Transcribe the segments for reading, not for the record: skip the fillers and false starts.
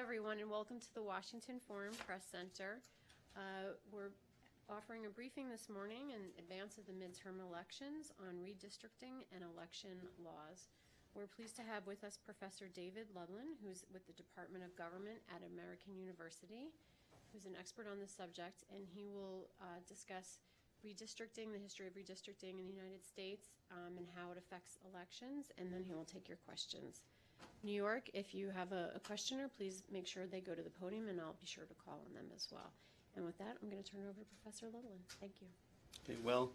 everyone, and welcome to the Washington Foreign Press Center. We're offering a briefing this morning in advance of the midterm elections on redistricting and election laws. We're pleased to have with us Professor David Ludlin, who's with the Department of Government at American University, who's an expert on this subject, and he will discuss redistricting, the history of redistricting in the United States, and how it affects elections, and then he will take your questions. New York, if you have a questioner, please make sure they go to the podium, and I'll be sure to call on them as well. And with that, I'm going to turn it over to Professor Ludlin. Thank you. Okay, well,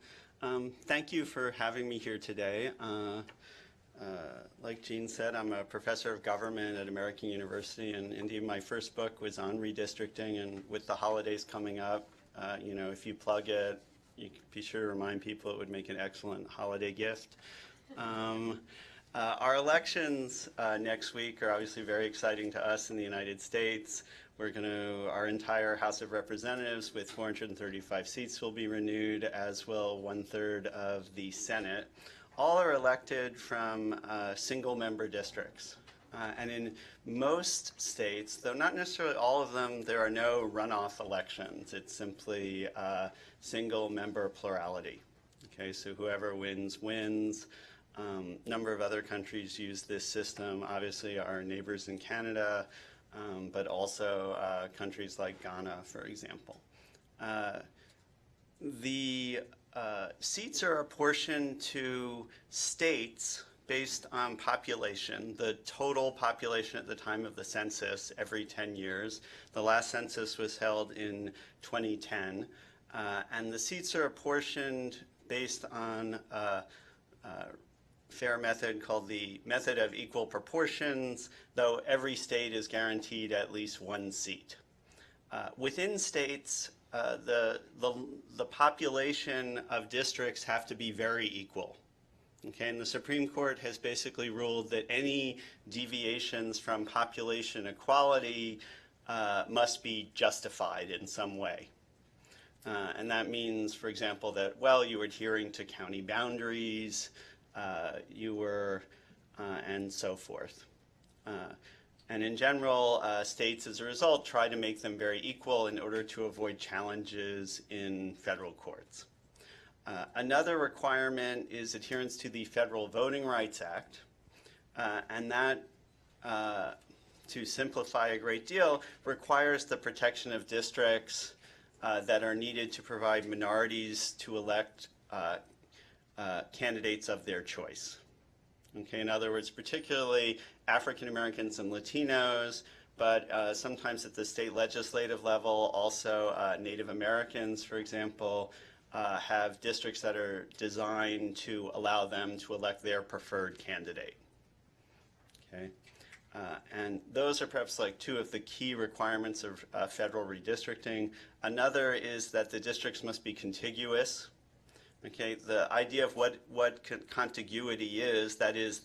thank you for having me here today. Like Jean said, I'm a professor of government at American University, and indeed my first book was on redistricting, and with the holidays coming up, if you plug it, you can be sure to remind people it would make an excellent holiday gift. Our elections next week are obviously very exciting to us in the United States. Our entire House of Representatives with 435 seats will be renewed, as will 1/3 of the Senate. All are elected from single-member districts. And in most states, though not necessarily all of them, there are no runoff elections. It's simply single-member plurality. Okay, so whoever wins, wins. A number of other countries use this system, obviously our neighbors in Canada, but also countries like Ghana, for example. The seats are apportioned to states based on population, the total population at the time of the census every 10 years. The last census was held in 2010, and the seats are apportioned based on fair method called the method of equal proportions, though every state is guaranteed at least one seat. Within states, the population of districts have to be very equal. Okay, and the Supreme Court has basically ruled that any deviations from population equality must be justified in some way. And that means, for example, that, well, you were adhering to county boundaries, and so forth. And in general, states, as a result, try to make them very equal in order to avoid challenges in federal courts. Another requirement is adherence to the Federal Voting Rights Act, and that, to simplify a great deal, requires the protection of districts that are needed to provide minorities to elect candidates of their choice. Okay, in other words, particularly African Americans and Latinos, but sometimes at the state legislative level, also Native Americans, for example, have districts that are designed to allow them to elect their preferred candidate. Okay, and those are perhaps like two of the key requirements of federal redistricting. Another is that the districts must be contiguous. Okay, the idea of what contiguity is, that is,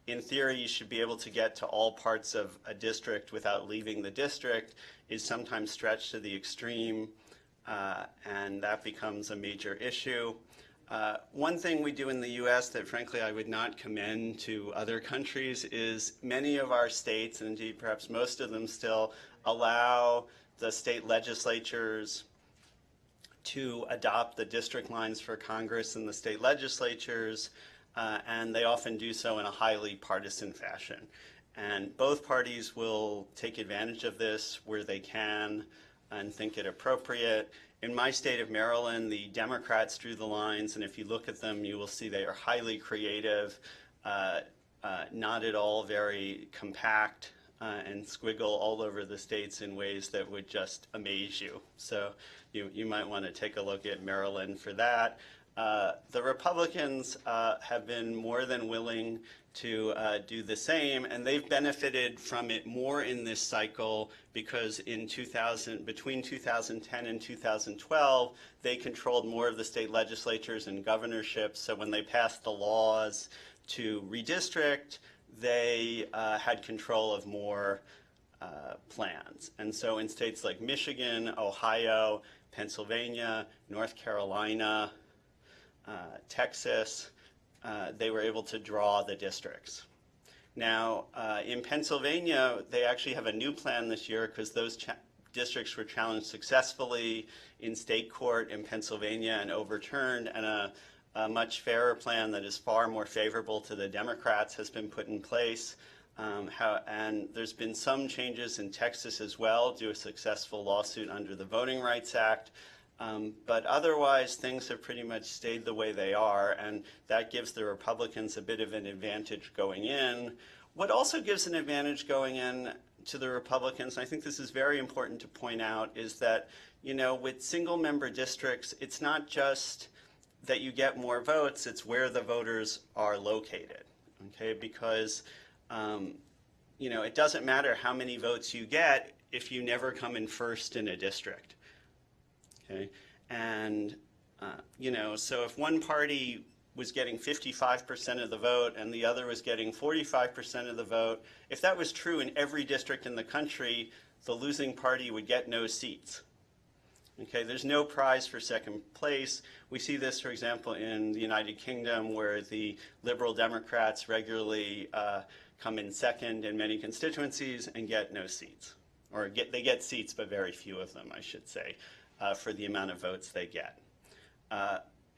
in theory you should be able to get to all parts of a district without leaving the district, is sometimes stretched to the extreme, and that becomes a major issue. One thing we do in the US that frankly I would not commend to other countries is many of our states, and indeed perhaps most of them still, allow the state legislatures to adopt the district lines for Congress and the state legislatures, and they often do so in a highly partisan fashion. And both parties will take advantage of this where they can and think it appropriate. In my state of Maryland, the Democrats drew the lines, and if you look at them, you will see they are highly creative, not at all very compact, and squiggle all over the states in ways that would just amaze you. So you might want to take a look at Maryland for that. The Republicans have been more than willing to do the same, and they've benefited from it more in this cycle because between 2010 and 2012, they controlled more of the state legislatures and governorships. So when they passed the laws to redistrict, they had control of more plans. And so in states like Michigan, Ohio, Pennsylvania, North Carolina, Texas, they were able to draw the districts. Now, in Pennsylvania, they actually have a new plan this year because those districts were challenged successfully in state court in Pennsylvania and overturned, and a much fairer plan that is far more favorable to the Democrats has been put in place. And there's been some changes in Texas as well due to a successful lawsuit under the Voting Rights Act. But otherwise, things have pretty much stayed the way they are, and that gives the Republicans a bit of an advantage going in. What also gives an advantage going in to the Republicans, and I think this is very important to point out, is that, you know, with single-member districts, it's not just that you get more votes, it's where the voters are located, okay? Because, you know, it doesn't matter how many votes you get if you never come in first in a district. Okay, and you know, so if one party was getting 55% of the vote and the other was getting 45% of the vote, if that was true in every district in the country, the losing party would get no seats. Okay, there's no prize for second place. We see this, for example, in the United Kingdom, where the Liberal Democrats regularly come in second in many constituencies and get no seats, or they get seats, but very few of them, I should say. For the amount of votes they get.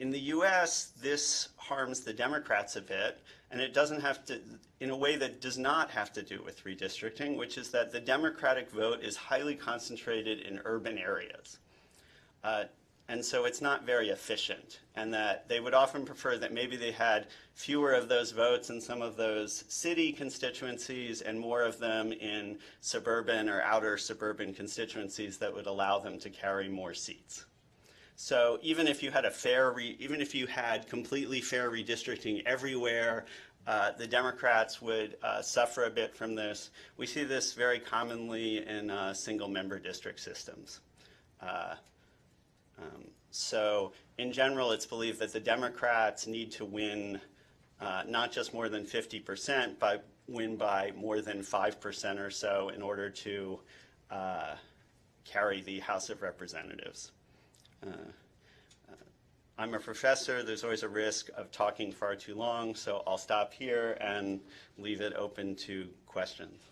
In the US, this harms the Democrats a bit, and it doesn't have to, in a way that does not have to do with redistricting, which is that the Democratic vote is highly concentrated in urban areas. And so it's not very efficient, and that they would often prefer that maybe they had fewer of those votes in some of those city constituencies and more of them in suburban or outer suburban constituencies that would allow them to carry more seats. So even if you had even if you had completely fair redistricting everywhere, the Democrats would suffer a bit from this. We see this very commonly in single-member district systems. So in general, it's believed that the Democrats need to win not just more than 50%, but win by more than 5% or so in order to carry the House of Representatives. I'm a professor. There's always a risk of talking far too long, so I'll stop here and leave it open to questions.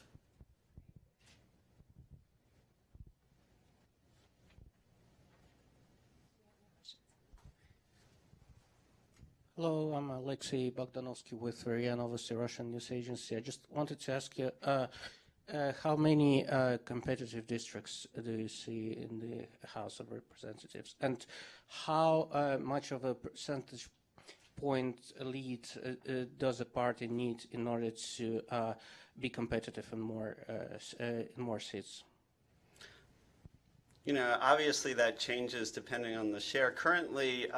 Hello, I'm Alexei Bogdanovsky with RIA Novosti, Russian news agency. I just wanted to ask you, how many competitive districts do you see in the House of Representatives, and how much of a percentage point lead does a party need in order to be competitive in more seats? You know, obviously that changes depending on the share. Currently,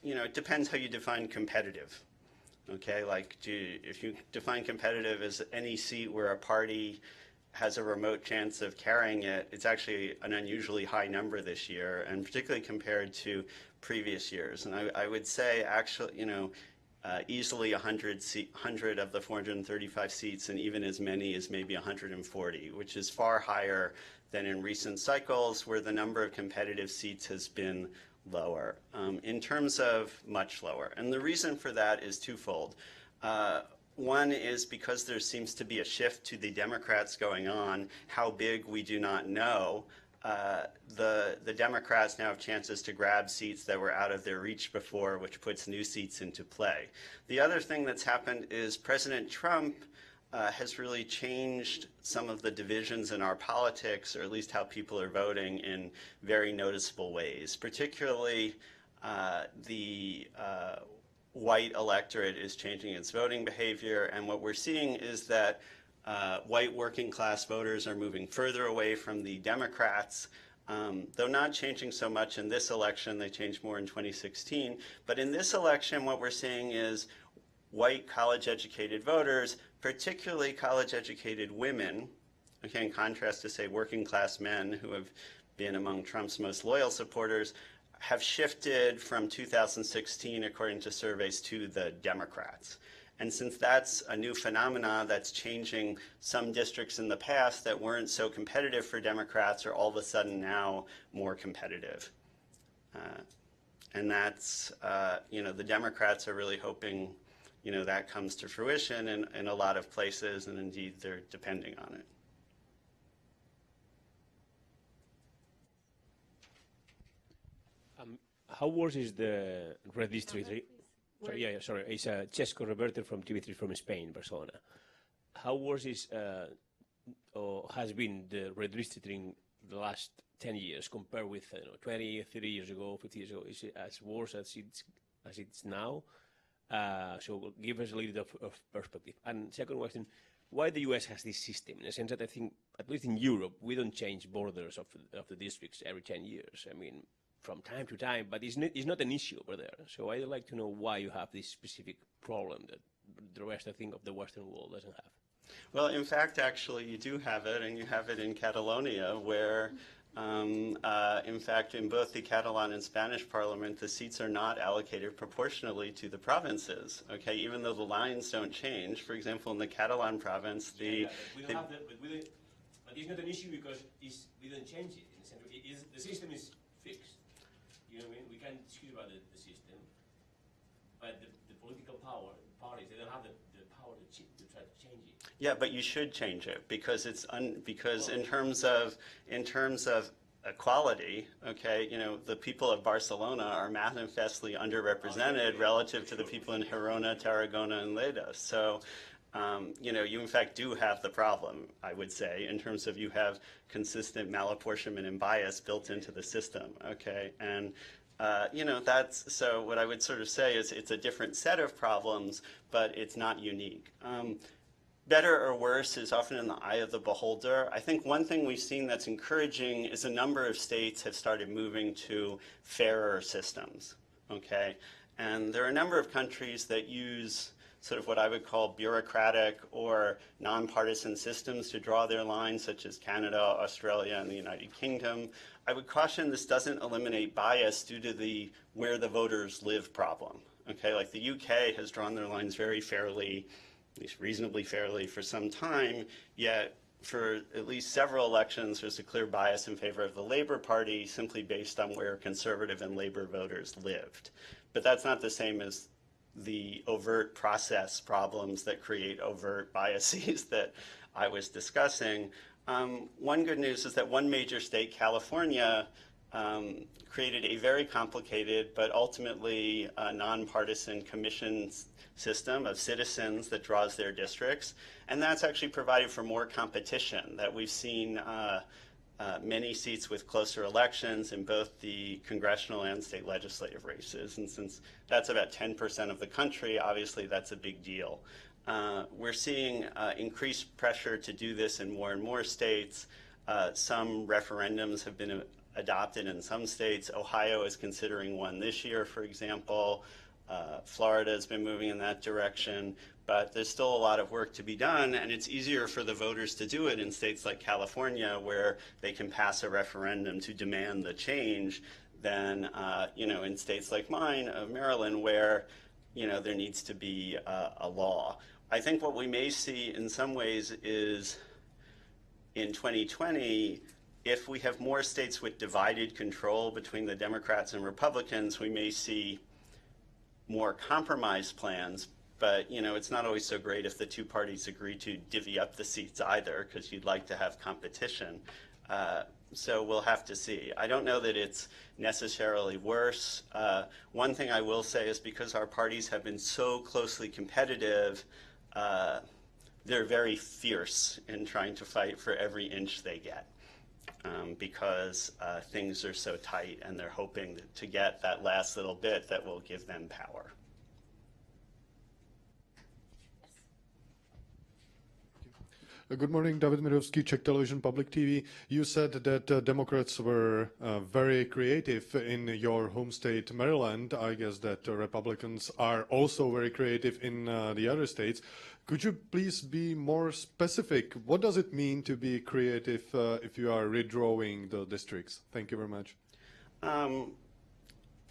you know, it depends how you define competitive. Okay, like if you define competitive as any seat where a party has a remote chance of carrying it, it's actually an unusually high number this year, and particularly compared to previous years. And I would say actually, you know, easily 100 of the 435 seats, and even as many as maybe 140, which is far higher than in recent cycles where the number of competitive seats has been lower, in terms of much lower. And the reason for that is twofold. One is because there seems to be a shift to the Democrats going on. How big, we do not know. The Democrats now have chances to grab seats that were out of their reach before, which puts new seats into play. The other thing that's happened is President Trump has really changed some of the divisions in our politics, or at least how people are voting, in very noticeable ways. Particularly, the white electorate is changing its voting behavior, and what we're seeing is that white working class voters are moving further away from the Democrats, though not changing so much in this election. They changed more in 2016. But in this election, what we're seeing is white college-educated voters, particularly college-educated women, okay, in contrast to, say, working class men who have been among Trump's most loyal supporters, have shifted from 2016, according to surveys, to the Democrats. And since that's a new phenomenon that's changing, some districts in the past that weren't so competitive for Democrats are all of a sudden now more competitive. And that's, you know, the Democrats are really hoping that comes to fruition in a lot of places, and indeed they're depending on it. How worse is the redistricting? Sorry. It's Chesco Roberto from TV3 from Spain, Barcelona. How worse is or has been the redistricting the last 10 years compared with 20, 30 years ago, 50 years ago? Is it as worse as it's now? So give us a little bit of perspective. And second question, why the US has this system? In a sense that I think, at least in Europe, we don't change borders of the districts every 10 years. I mean, from time to time, but it's not an issue over there. So I'd like to know why you have this specific problem that the rest, I think, of the Western world doesn't have. Well, in fact, actually, you do have it, and you have it in Catalonia, where, in fact, in both the Catalan and Spanish parliament, the seats are not allocated proportionally to the provinces, okay, even though the lines don't change. For example, in the Catalan province, but it's not an issue because we don't change it. In the sense, the system is fixed. You know what I mean? We can't discuss about the system, but the political parties, they don't have the power to try to change it. Yeah, but you should change it because in terms of equality, okay, the people of Barcelona are manifestly underrepresented relative to the people in Girona, Tarragona, and Lleida. So, you in fact do have the problem, I would say, in terms of you have consistent malapportionment and bias built into the system, okay? And, that's, so what I would sort of say is it's a different set of problems, but it's not unique. Better or worse is often in the eye of the beholder. I think one thing we've seen that's encouraging is a number of states have started moving to fairer systems, okay? And there are a number of countries that use sort of what I would call bureaucratic or nonpartisan systems to draw their lines, such as Canada, Australia, and the United Kingdom. I would caution this doesn't eliminate bias due to the where the voters live problem, okay? Like the UK has drawn their lines very fairly, at least reasonably fairly for some time, yet for at least several elections there's a clear bias in favor of the Labour Party simply based on where Conservative and Labour voters lived. But that's not the same as the overt process problems that create overt biases that I was discussing. One good news is that one major state, California, created a very complicated but ultimately nonpartisan commission system of citizens that draws their districts, and that's actually provided for more competition, that we've seen many seats with closer elections in both the congressional and state legislative races, and since that's about 10% of the country, obviously that's a big deal. We're seeing increased pressure to do this in more and more states. Some referendums have been adopted in some states. Ohio is considering one this year, for example. Florida has been moving in that direction, but there's still a lot of work to be done, and it's easier for the voters to do it in states like California, where they can pass a referendum to demand the change, than in states like mine, of Maryland, where there needs to be a law. I think what we may see in some ways is in 2020, if we have more states with divided control between the Democrats and Republicans, we may see more compromise plans, but it's not always so great if the two parties agree to divvy up the seats either, because you'd like to have competition. So we'll have to see. I don't know that it's necessarily worse. One thing I will say is because our parties have been so closely competitive, they're very fierce in trying to fight for every inch they get. Because things are so tight, and they're hoping to get that last little bit that will give them power. Good morning, David Mirovsky, Czech Television Public TV. You said that Democrats were very creative in your home state, Maryland. I guess that Republicans are also very creative in the other states. Could you please be more specific? What does it mean to be creative if you are redrawing the districts? Thank you very much.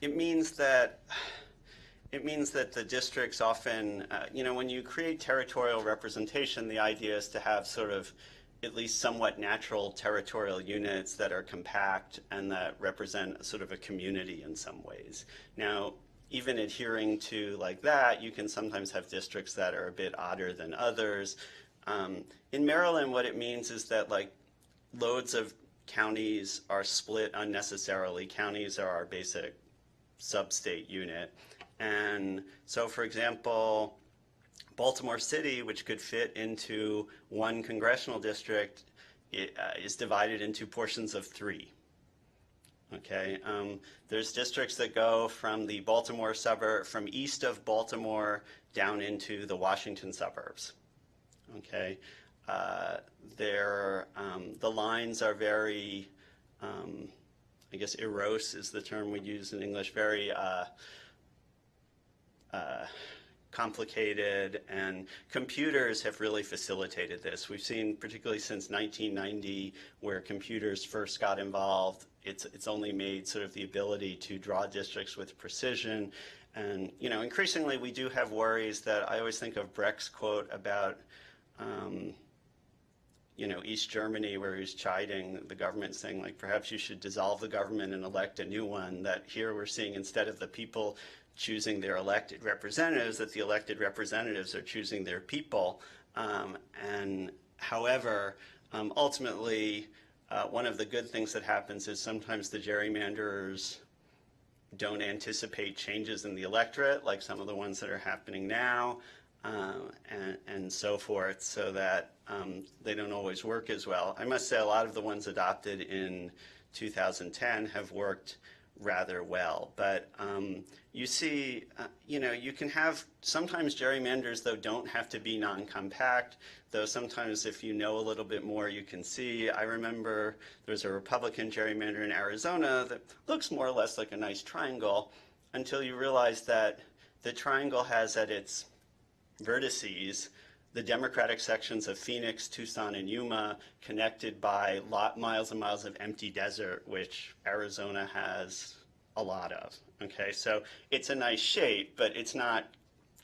It means that the districts often, when you create territorial representation, the idea is to have sort of at least somewhat natural territorial units that are compact and that represent sort of a community in some ways. Now, even adhering to like that, you can sometimes have districts that are a bit odder than others. In Maryland, what it means is that like loads of counties are split unnecessarily. Counties are our basic sub-state unit. And so, for example, Baltimore City, which could fit into one congressional district, is divided into portions of 3. Okay, there's districts that go from the Baltimore suburb, from east of Baltimore down into the Washington suburbs. Okay, the lines are very, I guess erose is the term we use in English, very complicated, and computers have really facilitated this. We've seen, particularly since 1990, where computers first got involved, it's only made sort of the ability to draw districts with precision. And, you know, increasingly we do have worries that I always think of Brecht's quote about, you know, East Germany, where he's chiding the government, saying, like, perhaps you should dissolve the government and elect a new one. That here we're seeing, instead of the people choosing their elected representatives, that the elected representatives are choosing their people. And however, ultimately, one of the good things that happens is sometimes the gerrymanderers don't anticipate changes in the electorate, like some of the ones that are happening now, and so forth, so that they don't always work as well. I must say a lot of the ones adopted in 2010 have worked rather well. But you see, you know, you can have, sometimes gerrymanders, though, don't have to be non-compact, though sometimes if you know a little bit more, you can see. I remember there's a Republican gerrymander in Arizona that looks more or less like a nice triangle, until you realize that the triangle has at its vertices the Democratic sections of Phoenix, Tucson, and Yuma, connected by miles and miles of empty desert, which Arizona has a lot of. Okay, so it's a nice shape, but it's not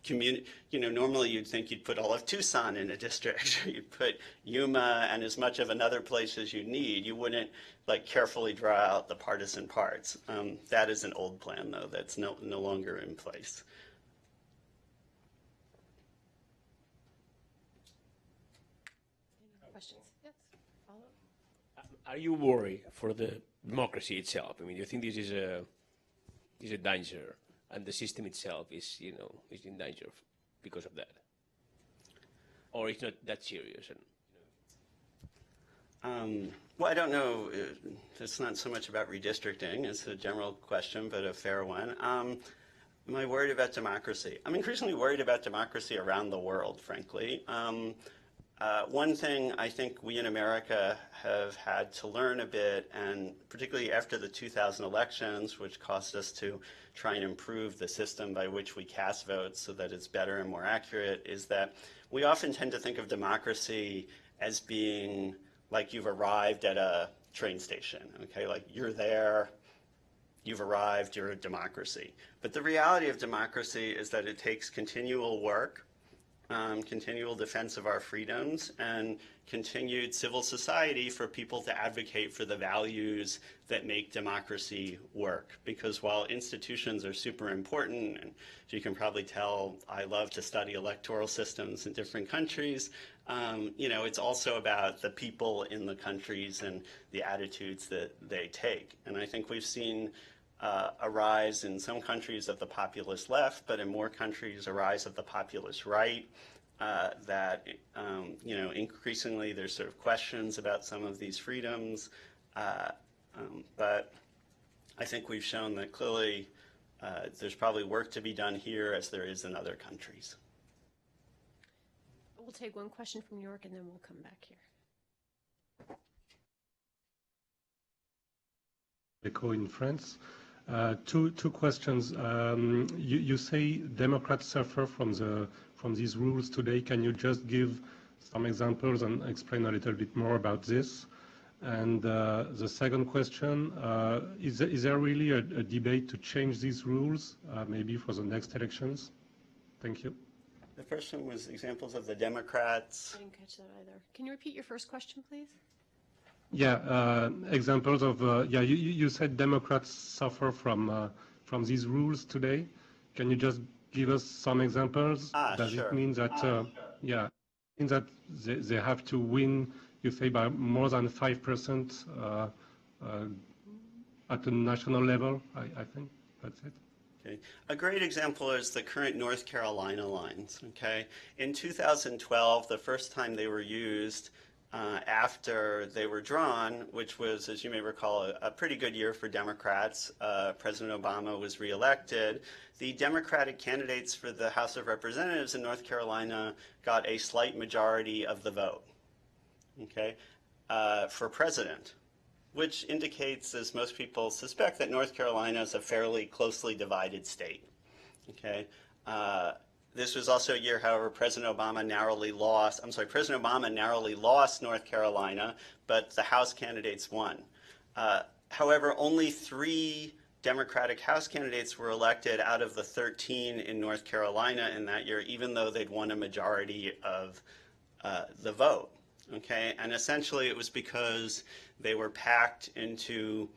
you know, normally you'd think you'd put all of Tucson in a district. You'd put Yuma and as much of another place as you need. You wouldn't like carefully draw out the partisan parts. That is an old plan, though, that's no longer in place. Questions? Yes. Follow up? Are you worried for the democracy itself? I mean, do you think this is a danger, and the system itself is, you know, is in danger because of that, or it's not that serious? And, well, I don't know. It's not so much about redistricting. It's a general question, but a fair one. Am I worried about democracy? I'm increasingly worried about democracy around the world, frankly. One thing I think we in America have had to learn a bit, and particularly after the 2000 elections, which caused us to try and improve the system by which we cast votes so that it's better and more accurate, is that we often tend to think of democracy as being like you've arrived at a train station, okay? Like you're there, you've arrived, you're a democracy. But the reality of democracy is that it takes continual work, continual defense of our freedoms, and continued civil society for people to advocate for the values that make democracy work. Because while institutions are super important, and as you can probably tell, I love to study electoral systems in different countries, you know, it's also about the people in the countries and the attitudes that they take. And I think we've seen a rise in some countries of the populist left, but in more countries a rise of the populist right, that, you know, increasingly there's sort of questions about some of these freedoms, but I think we've shown that clearly there's probably work to be done here as there is in other countries. We'll take one question from New York and then we'll come back here. Echo in France. Two questions. You say Democrats suffer from these rules today. Can you just give some examples and explain a little bit more about this? And the second question, is there really a debate to change these rules, maybe for the next elections? Thank you. The first one was examples of the Democrats. I didn't catch that either. Can you repeat your first question, please? Yeah, examples of, yeah, you said Democrats suffer from these rules today. Can you just give us some examples? Does Sure. it mean that, yeah, means that they have to win, you say, by more than 5% at the national level? I think that's it. Okay. A great example is the current North Carolina lines. Okay, in 2012, the first time they were used after they were drawn, which was, as you may recall, a pretty good year for Democrats. President Obama was reelected. The Democratic candidates for the House of Representatives in North Carolina got a slight majority of the vote. Okay, for president, which indicates, as most people suspect, that North Carolina is a fairly closely divided state. Okay, this was also a year, however, President Obama narrowly lost North Carolina, but the House candidates won. However, only 3 Democratic House candidates were elected out of the 13 in North Carolina in that year, even though they'd won a majority of the vote. Okay, and essentially it was because they were packed into,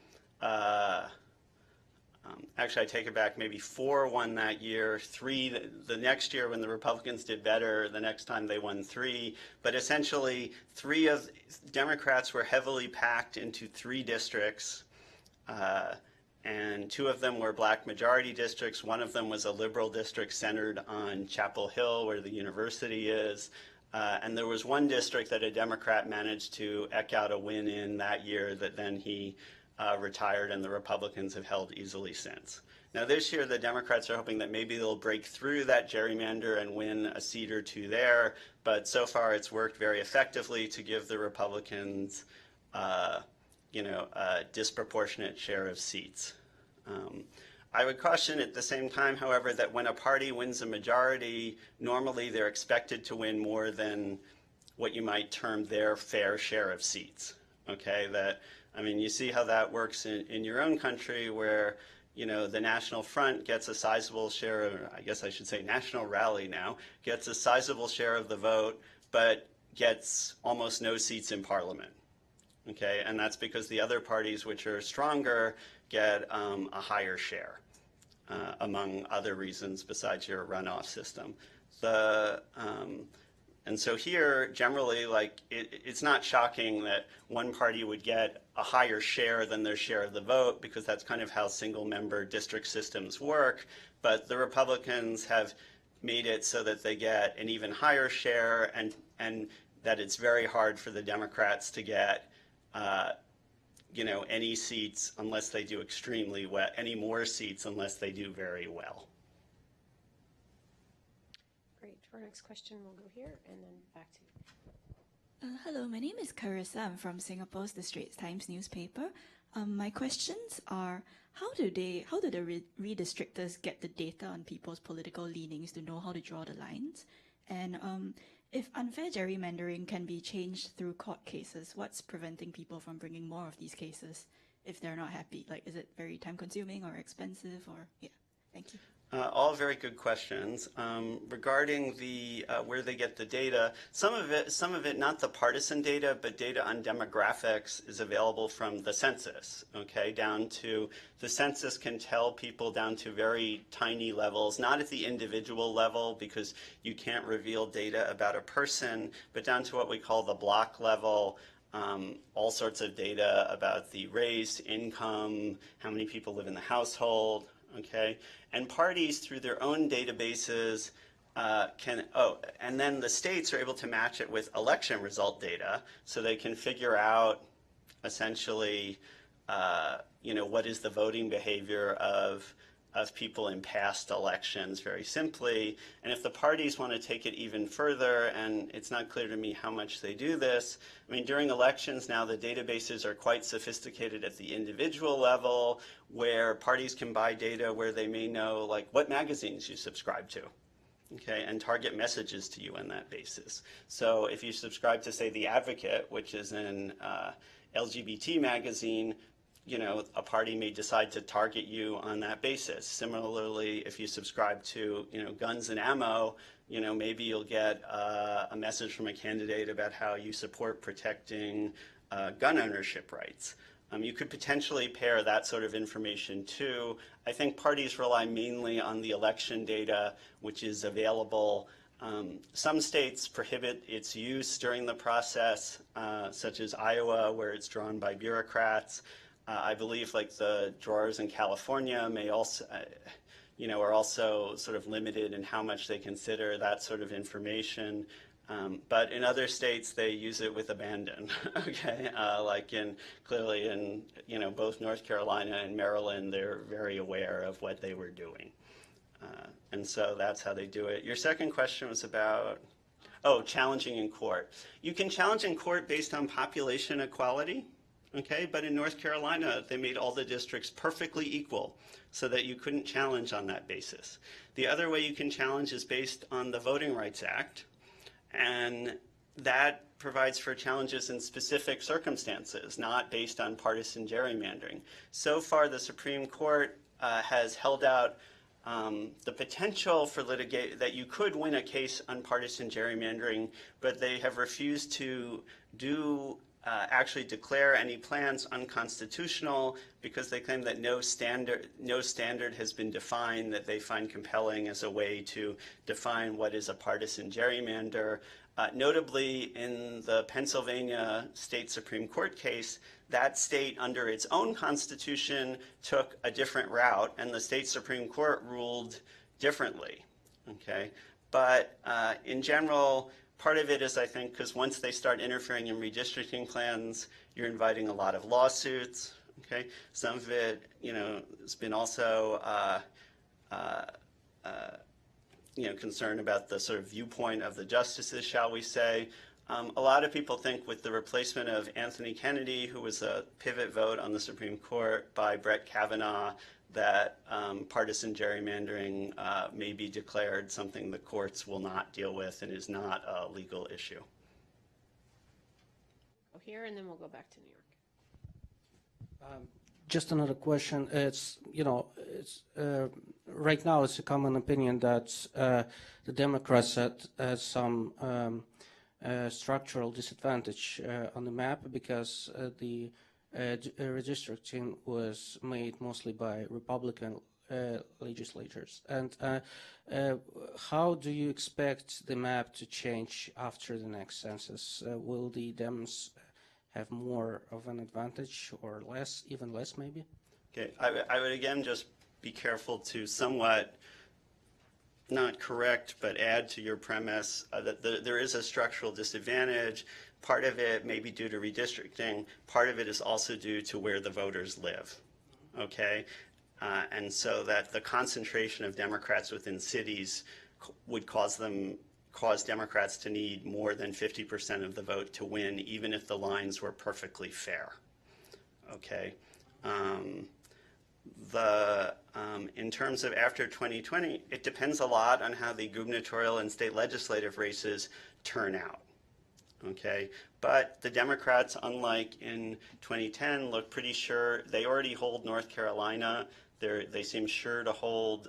actually I take it back, maybe 4 won that year, 3 the next year when the Republicans did better, the next time they won 3, but essentially 3 of Democrats were heavily packed into 3 districts, and 2 of them were black majority districts. 1 of them was a liberal district centered on Chapel Hill, where the university is. And there was 1 district that a Democrat managed to eke out a win in that year that then he retired, and the Republicans have held easily since. Now this year the Democrats are hoping that maybe they'll break through that gerrymander and win a seat or 2 there, but so far it's worked very effectively to give the Republicans a disproportionate share of seats. I would caution at the same time, however, that when a party wins a majority, normally they're expected to win more than what you might term their fair share of seats. Okay, you see how that works in your own country, where the National Front gets a sizable share, or I guess I should say National Rally now, gets a sizable share of the vote, but gets almost no seats in Parliament. Okay, and that's because the other parties, which are stronger, get a higher share, among other reasons besides your runoff system. And so here, generally, it's not shocking that one party would get a higher share than their share of the vote, because that's kind of how single-member district systems work. But the Republicans have made it so that they get an even higher share, and that it's very hard for the Democrats to get any seats unless they do extremely well, any more seats unless they do very well. Great. For our next question, we'll go here and then back to you. Hello, my name is Carissa. I'm from Singapore's The Straits Times newspaper. My questions are, how do the redistrictors get the data on people's political leanings to know how to draw the lines? And if unfair gerrymandering can be changed through court cases, what's preventing people from bringing more of these cases if they're not happy? Is it very time-consuming or expensive? Or thank you. All very good questions. Regarding the where they get the data, some of it, not the partisan data, but data on demographics is available from the census. Okay, the census can tell people down to very tiny levels, not at the individual level because you can't reveal data about a person, but down to what we call the block level. All sorts of data about the race, income, how many people live in the household. Okay, and parties through their own databases and then the states are able to match it with election result data, so they can figure out essentially, what is the voting behavior of people in past elections, very simply. And if the parties want to take it even further, and it's not clear to me how much they do this, during elections now the databases are quite sophisticated at the individual level, where parties can buy data where they may know what magazines you subscribe to. Okay, and target messages to you on that basis. So if you subscribe to, say, The Advocate, which is an LGBT magazine, a party may decide to target you on that basis. Similarly, if you subscribe to, Guns and Ammo, maybe you'll get a message from a candidate about how you support protecting gun ownership rights. You could potentially pair that sort of information too. I think parties rely mainly on the election data, which is available. Some states prohibit its use during the process, such as Iowa, where it's drawn by bureaucrats. I believe like the drawers in California may also, are also sort of limited in how much they consider that sort of information. But in other states, they use it with abandon, okay? Like clearly in, both North Carolina and Maryland, they're very aware of what they were doing. And so that's how they do it. Your second question was about, challenging in court. You can challenge in court based on population equality, okay? But in North Carolina, they made all the districts perfectly equal so that you couldn't challenge on that basis. The other way you can challenge is based on the Voting Rights Act, and that provides for challenges in specific circumstances, not based on partisan gerrymandering. So far, the Supreme Court has held out the potential for that you could win a case on partisan gerrymandering, but they have refused to actually declare any plans unconstitutional because they claim that no standard has been defined that they find compelling as a way to define what is a partisan gerrymander. Notably, in the Pennsylvania State Supreme Court case, that state, under its own constitution, took a different route, and the state Supreme Court ruled differently. Okay, but in general, part of it is, I think, because once they start interfering in redistricting plans, you're inviting a lot of lawsuits. Okay, some of it, has been also, concern about the sort of viewpoint of the justices, shall we say. A lot of people think with the replacement of Anthony Kennedy, who was a pivot vote on the Supreme Court, by Brett Kavanaugh, that partisan gerrymandering may be declared something the courts will not deal with and is not a legal issue. Go here, and then we'll go back to New York. Just another question. It's, right now it's a common opinion that the Democrats had some structural disadvantage on the map because the redistricting was made mostly by Republican legislators. And how do you expect the map to change after the next census? Will the Dems have more of an advantage or less, even less maybe? Okay, I would again just be careful to somewhat not correct, but add to your premise that there is a structural disadvantage. Part of it may be due to redistricting. Part of it is also due to where the voters live, okay? And so that the concentration of Democrats within cities would cause Democrats to need more than 50% of the vote to win, even if the lines were perfectly fair, okay? In terms of after 2020, it depends a lot on how the gubernatorial and state legislative races turn out, okay? But the Democrats, unlike in 2010, look pretty sure. They already hold North Carolina. They seem sure to hold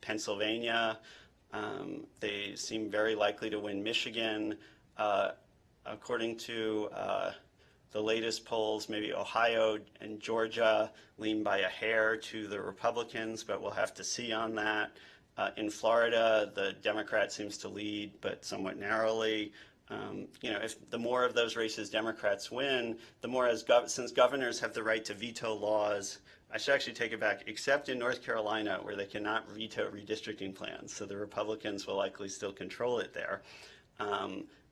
Pennsylvania. They seem very likely to win Michigan. According to the latest polls, maybe Ohio and Georgia lean by a hair to the Republicans, but we'll have to see on that. In Florida, the Democrat seems to lead, but somewhat narrowly. If the more of those races Democrats win, the more since governors have the right to veto laws. I should actually take it back, except in North Carolina, where they cannot veto redistricting plans, so the Republicans will likely still control it there.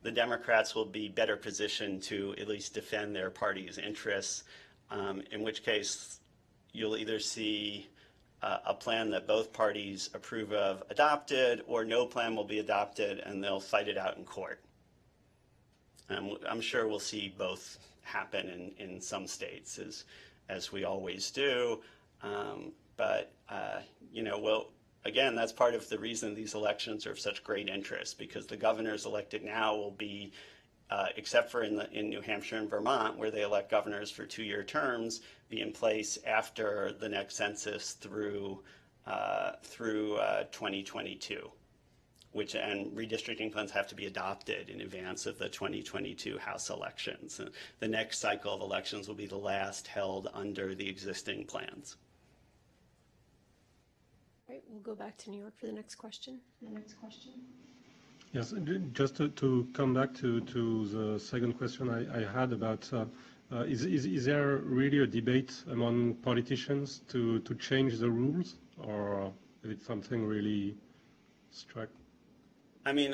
The Democrats will be better positioned to at least defend their party's interests, in which case you'll either see a plan that both parties approve of adopted, or no plan will be adopted and they'll fight it out in court. I'm sure we'll see both happen in some states, as we always do. Again, that's part of the reason these elections are of such great interest, because the governors elected now will be, except for in New Hampshire and Vermont, where they elect governors for 2-year terms, be in place after the next census through 2022. and redistricting plans have to be adopted in advance of the 2022 House elections. The next cycle of elections will be the last held under the existing plans. All right, we'll go back to New York for the next question. Yes, just to come back to the second question I had about, is there really a debate among politicians to change the rules, or is it something really strict? I mean,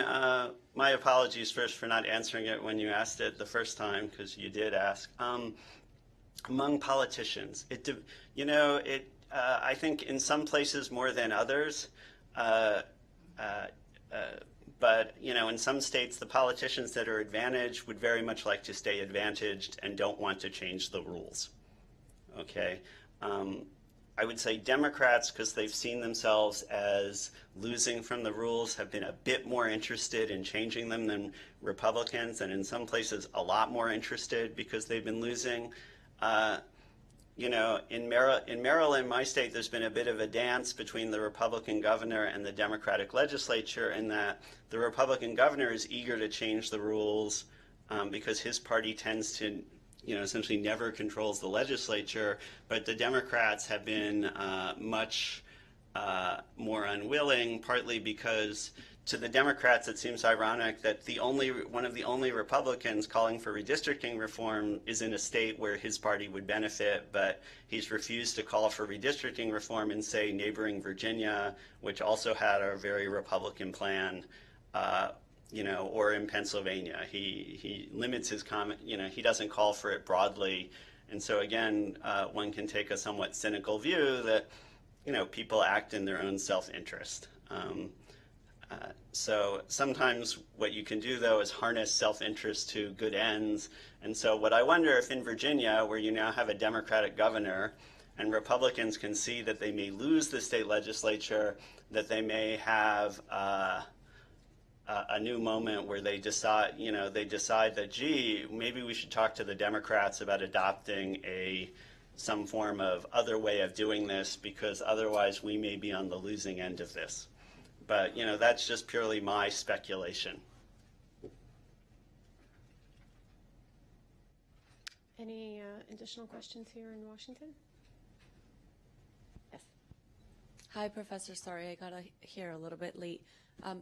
my apologies first for not answering it when you asked it the first time, because you did ask. Among politicians, I think in some places more than others, but in some states, the politicians that are advantaged would very much like to stay advantaged and don't want to change the rules. Okay. I would say Democrats, because they've seen themselves as losing from the rules, have been a bit more interested in changing them than Republicans, and in some places a lot more interested because they've been losing. In Maryland, my state, there's been a bit of a dance between the Republican governor and the Democratic legislature, in that the Republican governor is eager to change the rules because his party tends to essentially never controls the legislature, but the Democrats have been much more unwilling, partly because to the Democrats it seems ironic that one of the only Republicans calling for redistricting reform is in a state where his party would benefit, but he's refused to call for redistricting reform in, say, neighboring Virginia, which also had a very Republican plan. Or in Pennsylvania, he limits his comment. He doesn't call for it broadly, and so again, one can take a somewhat cynical view that people act in their own self-interest. So sometimes what you can do, though, is harness self-interest to good ends. And so what I wonder if in Virginia, where you now have a Democratic governor, and Republicans can see that they may lose the state legislature, that they may have a new moment where they decide that, gee, maybe we should talk to the Democrats about adopting some form of other way of doing this, because otherwise we may be on the losing end of this. But that's just purely my speculation. Any additional questions here in Washington? Yes. Hi, Professor. Sorry, I got here a little bit late.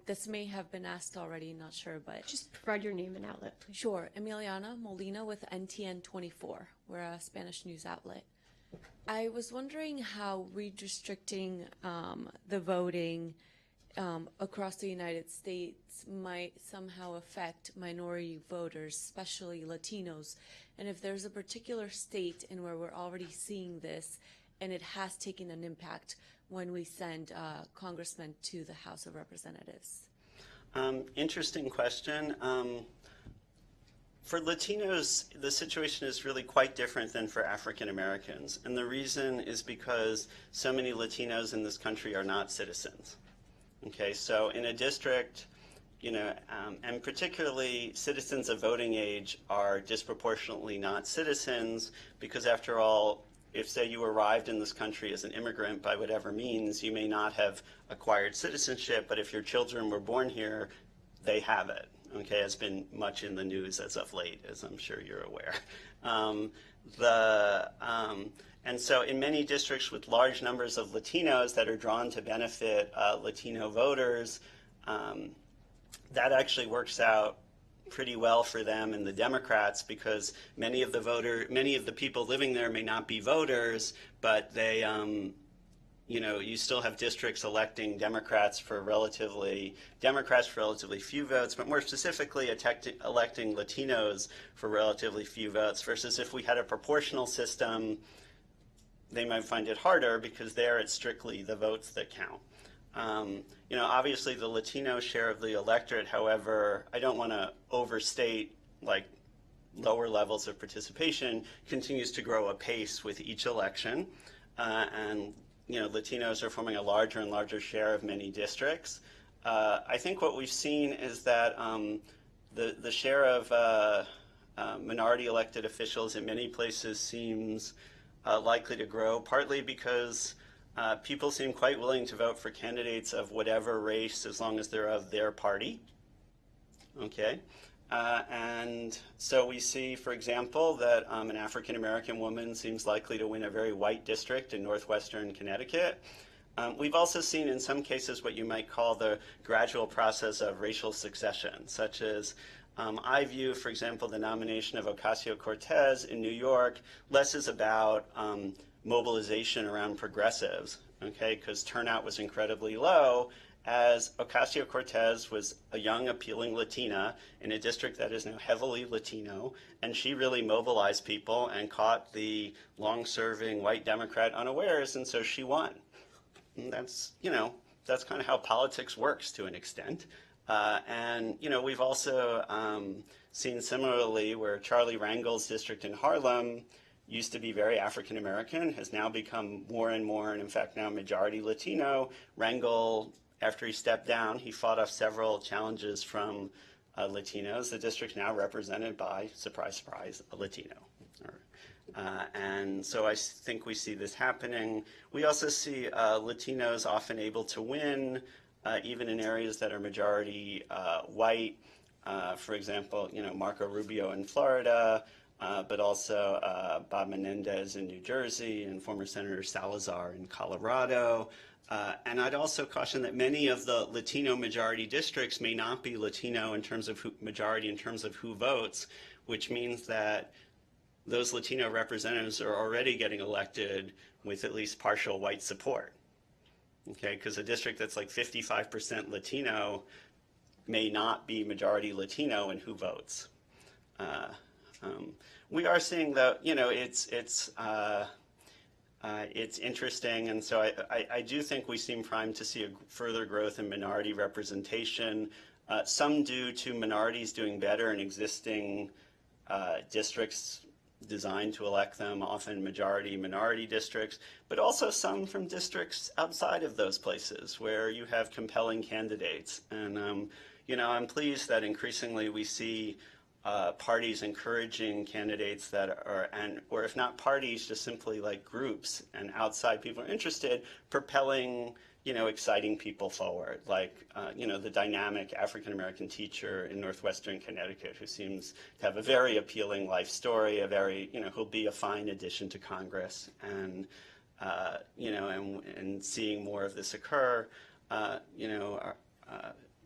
This may have been asked already, not sure, but... Just provide your name and outlet, please. Sure. Emiliana Molina with NTN 24. We're a Spanish news outlet. I was wondering how redistricting the voting across the United States might somehow affect minority voters, especially Latinos, and if there's a particular state in where we're already seeing this and it has taken an impact when we send congressmen to the House of Representatives. Interesting question. For Latinos, the situation is really quite different than for African Americans, and the reason is because so many Latinos in this country are not citizens. Okay, so in a district, and particularly citizens of voting age are disproportionately not citizens, because after all, if, say, you arrived in this country as an immigrant by whatever means, you may not have acquired citizenship, but if your children were born here, they have it. Okay, it's been much in the news as of late, as I'm sure you're aware. And so in many districts with large numbers of Latinos that are drawn to benefit Latino voters, that actually works out pretty well for them and the Democrats, because many of the people living there may not be voters, but they, you still have districts electing Democrats for relatively few votes, but more specifically electing Latinos for relatively few votes, versus if we had a proportional system, they might find it harder because there it's strictly the votes that count. Obviously the Latino share of the electorate, however, I don't want to overstate lower levels of participation, continues to grow apace with each election. And Latinos are forming a larger and larger share of many districts. I think what we've seen is that the share of minority elected officials in many places seems likely to grow, partly because people seem quite willing to vote for candidates of whatever race as long as they're of their party. Okay. And so we see, for example, that an African American woman seems likely to win a very white district in northwestern Connecticut. We've also seen in some cases what you might call the gradual process of racial succession, such as I view, for example, the nomination of Ocasio-Cortez in New York less as about mobilization around progressives, okay, because turnout was incredibly low, as Ocasio-Cortez was a young, appealing Latina in a district that is now heavily Latino, and she really mobilized people and caught the long-serving white Democrat unawares, and so she won. And that's, that's kind of how politics works to an extent. And, we've also seen similarly where Charlie Rangel's district in Harlem used to be very African American, has now become more and more, and in fact now majority Latino. Rangel, after he stepped down, he fought off several challenges from Latinos. The district's now represented by, surprise, surprise, a Latino. And so I think we see this happening. We also see Latinos often able to win, even in areas that are majority white. For example, Marco Rubio in Florida, but also Bob Menendez in New Jersey and former Senator Salazar in Colorado. And I'd also caution that many of the Latino majority districts may not be Latino in terms of majority in terms of who votes, which means that those Latino representatives are already getting elected with at least partial white support. Okay, because a district that's like 55% Latino may not be majority Latino in who votes. We are seeing though, it's interesting, and so I do think we seem primed to see a further growth in minority representation, some due to minorities doing better in existing districts designed to elect them, often majority minority districts, but also some from districts outside of those places where you have compelling candidates. And I'm pleased that increasingly we see parties encouraging candidates that are, or if not parties, just simply like groups and outside people are interested, propelling, exciting people forward, like, the dynamic African-American teacher in northwestern Connecticut who seems to have a very appealing life story, who'll be a fine addition to Congress, and, and seeing more of this occur,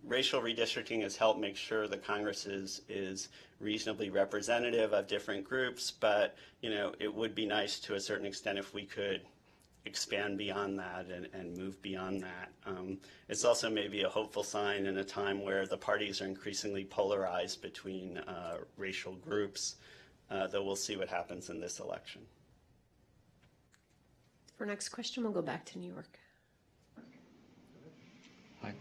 racial redistricting has helped make sure the Congress is reasonably representative of different groups, but it would be nice to a certain extent if we could expand beyond that and move beyond that. It's also maybe a hopeful sign in a time where the parties are increasingly polarized between racial groups, though we'll see what happens in this election. For our next question, we'll go back to New York. Hi.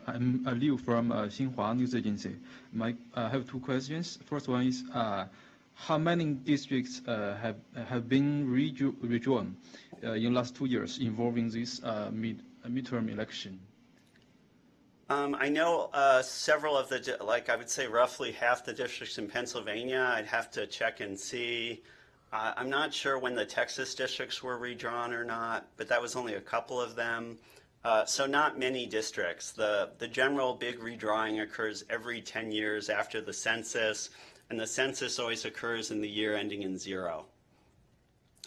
I'm Liu from Xinhua News Agency. I have two questions. First one is, how many districts have been redrawn in the last 2 years involving this midterm election? I know several of the, I would say roughly half the districts in Pennsylvania. I'd have to check and see. I'm not sure when the Texas districts were redrawn or not, but that was only a couple of them. So not many districts. The general big redrawing occurs every 10 years after the census, and the census always occurs in the year ending in 0.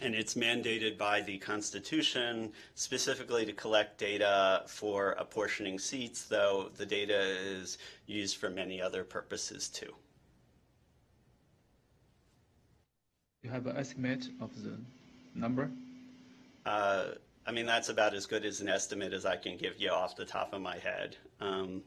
And it's mandated by the Constitution specifically to collect data for apportioning seats, though the data is used for many other purposes too. You have an estimate of the number? I mean, that's about as good as an estimate as I can give you off the top of my head. I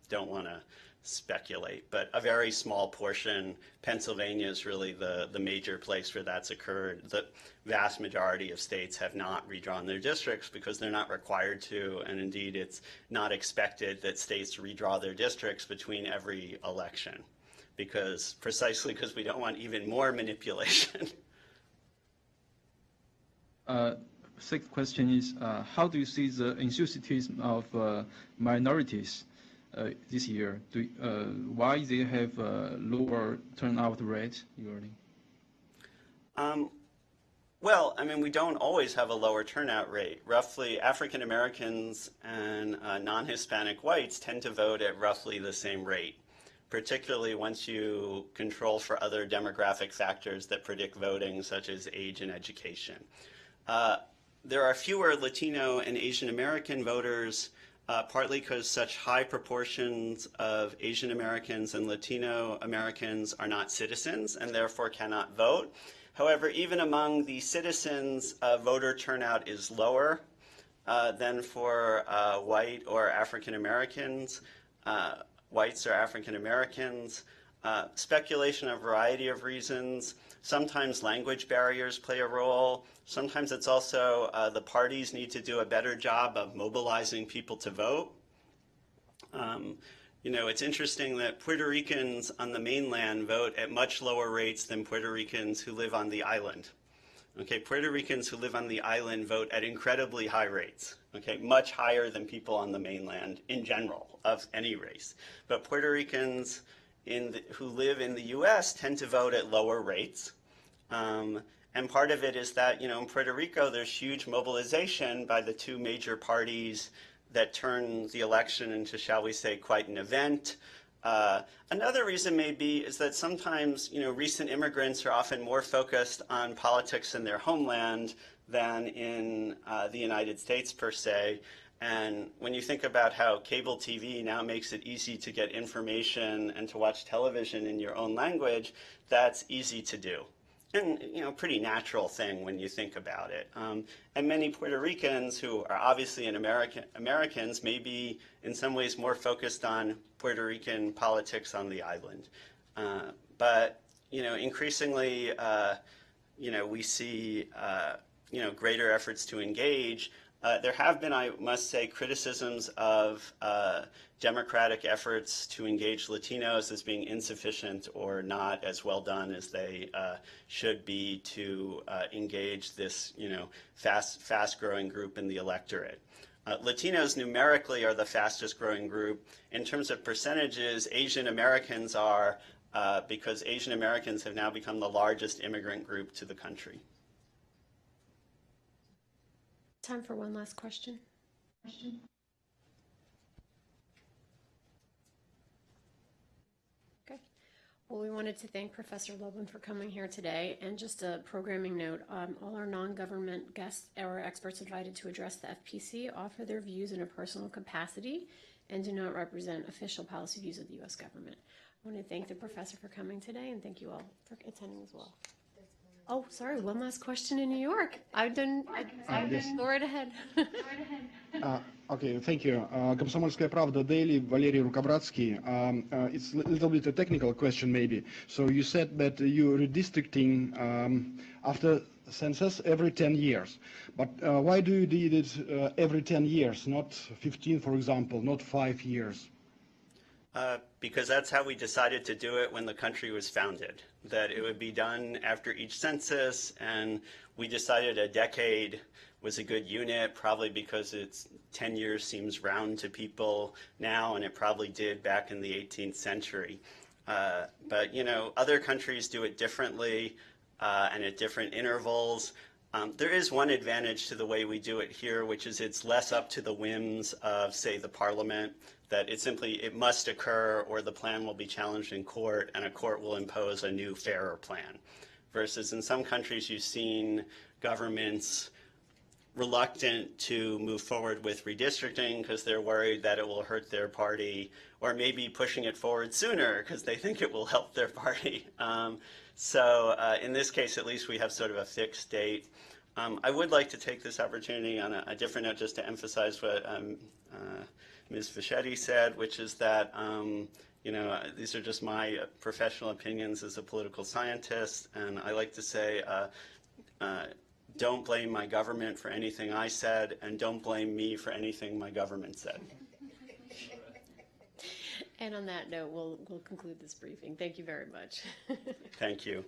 don't want to speculate, but a very small portion. Pennsylvania is really the major place where that's occurred. The vast majority of states have not redrawn their districts because they're not required to, and indeed it's not expected that states redraw their districts between every election, precisely because we don't want even more manipulation. Second question is, how do you see the enthusiasm of minorities this year? Why they have a lower turnout rate usually? Well, I mean, we don't always have a lower turnout rate. Roughly, African Americans and non-Hispanic whites tend to vote at roughly the same rate, particularly once you control for other demographic factors that predict voting, such as age and education. There are fewer Latino and Asian American voters, partly because such high proportions of Asian Americans and Latino Americans are not citizens and therefore cannot vote. However, even among the citizens, voter turnout is lower than for white or African Americans, whites or African Americans. Speculation, a variety of reasons. Sometimes language barriers play a role. Sometimes it's also the parties need to do a better job of mobilizing people to vote. You know, it's interesting that Puerto Ricans on the mainland vote at much lower rates than Puerto Ricans who live on the island. Okay, Puerto Ricans who live on the island vote at incredibly high rates, okay, much higher than people on the mainland in general of any race. But Puerto Ricans who live in the US tend to vote at lower rates. And part of it is that, you know, in Puerto Rico, there's huge mobilization by the two major parties that turn the election into, shall we say, quite an event. Another reason may be is that sometimes, you know, recent immigrants are often more focused on politics in their homeland than in the United States per se. And when you think about how cable TV now makes it easy to get information and to watch television in your own language, that's easy to do. And, you know, pretty natural thing when you think about it. And many Puerto Ricans who are obviously Americans may be in some ways more focused on Puerto Rican politics on the island. But, you know, increasingly, you know, we see, you know, greater efforts to engage. There have been, I must say, criticisms of democratic efforts to engage Latinos as being insufficient or not as well done as they should be to engage this, you know, fast-growing group in the electorate. Latinos numerically are the fastest growing group. In terms of percentages, Asian Americans are, because Asian Americans have now become the largest immigrant group to the country. Time for one last question. Okay. Well, we wanted to thank Professor Loban for coming here today. And just a programming note, all our non-government guests or experts invited to address the FPC offer their views in a personal capacity and do not represent official policy views of the U.S. government. I want to thank the professor for coming today and thank you all for attending as well. Oh, sorry, one last question in New York. Go right ahead. Okay, thank you. Комсомольская правда, Daily, Валерий Рукобратский. It's a little bit a technical question maybe. So you said that you're redistricting after census every 10 years. But why do you do it every 10 years, not 15, for example, not 5 years? Because that's how we decided to do it when the country was founded, that it would be done after each census, and we decided a decade was a good unit, probably because it's 10 years seems round to people now, and it probably did back in the 18th century. But, you know, other countries do it differently and at different intervals. There is one advantage to the way we do it here, which is it's less up to the whims of, say, the parliament, that it must occur or the plan will be challenged in court and a court will impose a new, fairer plan. Versus in some countries you've seen governments reluctant to move forward with redistricting because they're worried that it will hurt their party, or maybe pushing it forward sooner because they think it will help their party. So in this case, at least we have sort of a fixed date. I would like to take this opportunity on a different note just to emphasize what Ms. Fischetti said, which is that you know, these are just my professional opinions as a political scientist, and I like to say, don't blame my government for anything I said, and don't blame me for anything my government said. And on that note, we'll conclude this briefing. Thank you very much. Thank you.